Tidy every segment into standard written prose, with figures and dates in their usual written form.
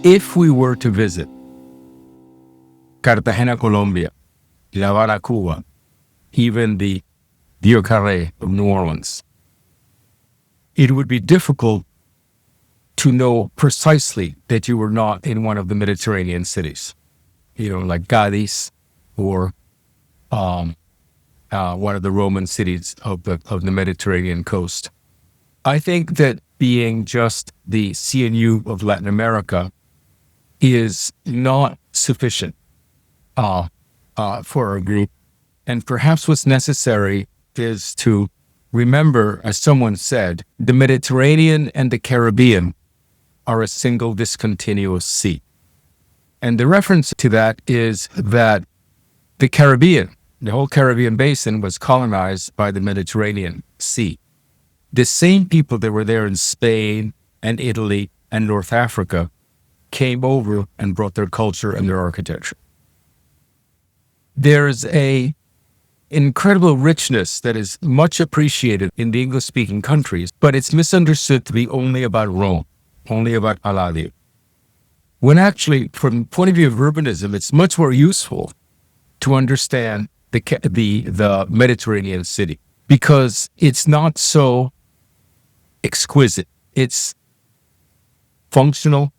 If we were to visit Cartagena, Colombia, La Habana, Cuba, even the Rio Carré of New Orleans, it would be difficult to know precisely that you were not in one of the Mediterranean cities, like Cadiz or one of the Roman cities of the Mediterranean coast. I think that being just the CNU of Latin America is not sufficient for our group. And perhaps what's necessary is to remember, as someone said, the Mediterranean and the Caribbean are a single discontinuous sea. And the reference to that is that the Caribbean, the whole Caribbean basin, was colonized by the Mediterranean Sea. The same people that were there in Spain and Italy and North Africa came over and brought their culture and their architecture. There's an incredible richness that is much appreciated in the English-speaking countries, but it's misunderstood to be only about Rome, only about Palladio. When actually, from the point of view of urbanism, it's much more useful to understand the Mediterranean city, because it's not so exquisite. It's functional.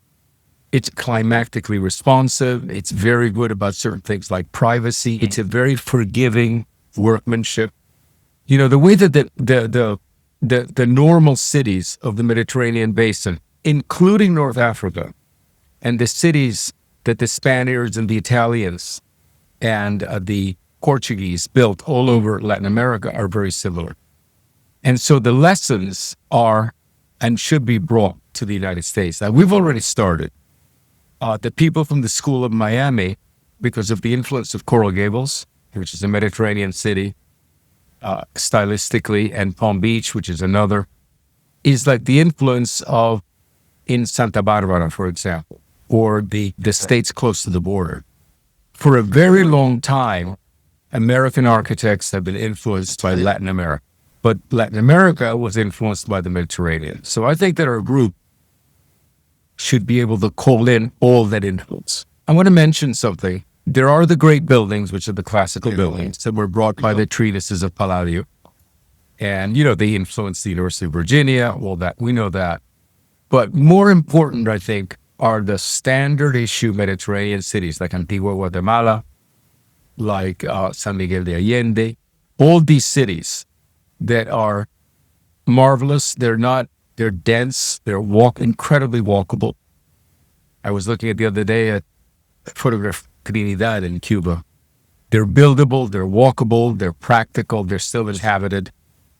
It's climatically responsive. It's very good about certain things like privacy. It's a very forgiving workmanship. The way that the normal cities of the Mediterranean basin, including North Africa, and the cities that the Spaniards and the Italians and the Portuguese built all over Latin America are very similar. And so the lessons are and should be brought to the United States. Now, we've already started. The people from the School of Miami, because of the influence of Coral Gables, which is a Mediterranean city, stylistically, and Palm Beach, which is another, is like the influence of in Santa Barbara, for example, or the states close to the border. For a very long time, American architects have been influenced by Latin America, but Latin America was influenced by the Mediterranean. So I think that our group should be able to call in all that influence. I want to mention something. There are the great buildings, which are the classical buildings that were brought by the treatises of Palladio. And, they influenced the University of Virginia, all that. We know that. But more important, I think, are the standard issue Mediterranean cities like Antigua, Guatemala, like San Miguel de Allende. All these cities that are marvelous. They're dense. They're incredibly walkable. I was looking at the other day at a photograph of Trinidad in Cuba. They're buildable, they're walkable, they're practical, they're still inhabited,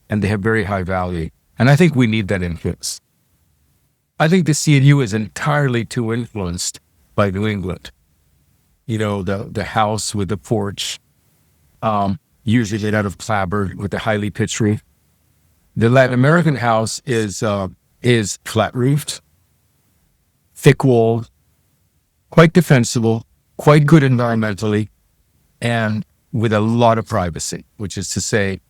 and they have very high value. And I think we need that influence. I think the CNU is entirely too influenced by New England. The house with the porch, usually made out of clapboard with a highly pitched roof. The Latin American house is flat roofed, thick walled, quite defensible, quite good environmentally, and with a lot of privacy, which is to say,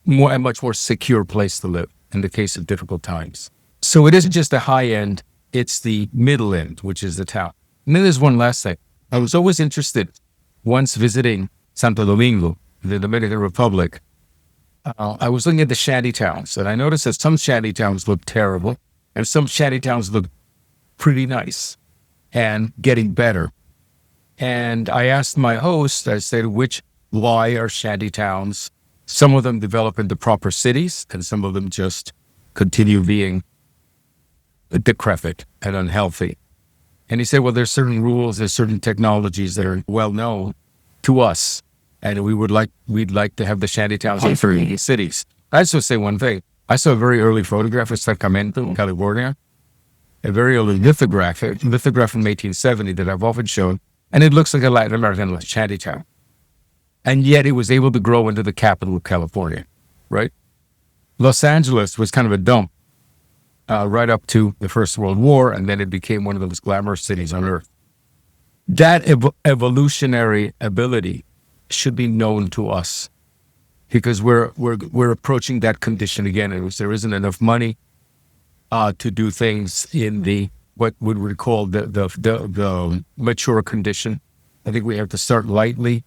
a much more secure place to live in the case of difficult times. So it isn't just the high end, it's the middle end, which is the town. And then there's one last thing. I was always interested, once visiting Santo Domingo, the Dominican Republic, I was looking at the shanty towns, and I noticed that some shanty towns look terrible, and some shanty towns look pretty nice and getting better. And I asked my host, I said, why are shanty towns, some of them develop into proper cities, and some of them just continue being decrepit and unhealthy? And he said, well, there's certain rules, there's certain technologies that are well known to us. And we'd like to have the shanty towns in cities. I just want to say one thing. I saw a very early photograph of Sacramento, California, a very early lithograph from 1870 that I've often shown, and it looks like a Latin American shanty town. And yet it was able to grow into the capital of California, right? Los Angeles was kind of a dump right up to the First World War, and then it became one of the most glamorous cities on earth. That evolutionary ability should be known to us, because we're approaching that condition again. There isn't enough money to do things in the what would we call the mature condition. I think we have to start lightly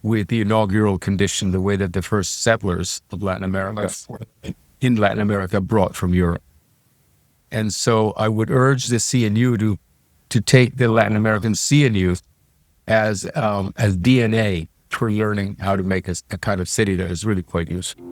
with the inaugural condition, the way that the first settlers of Latin America, in Latin America, brought from Europe. And so I would urge the CNU to take the Latin American CNU as DNA for learning how to make a kind of city that is really quite useful.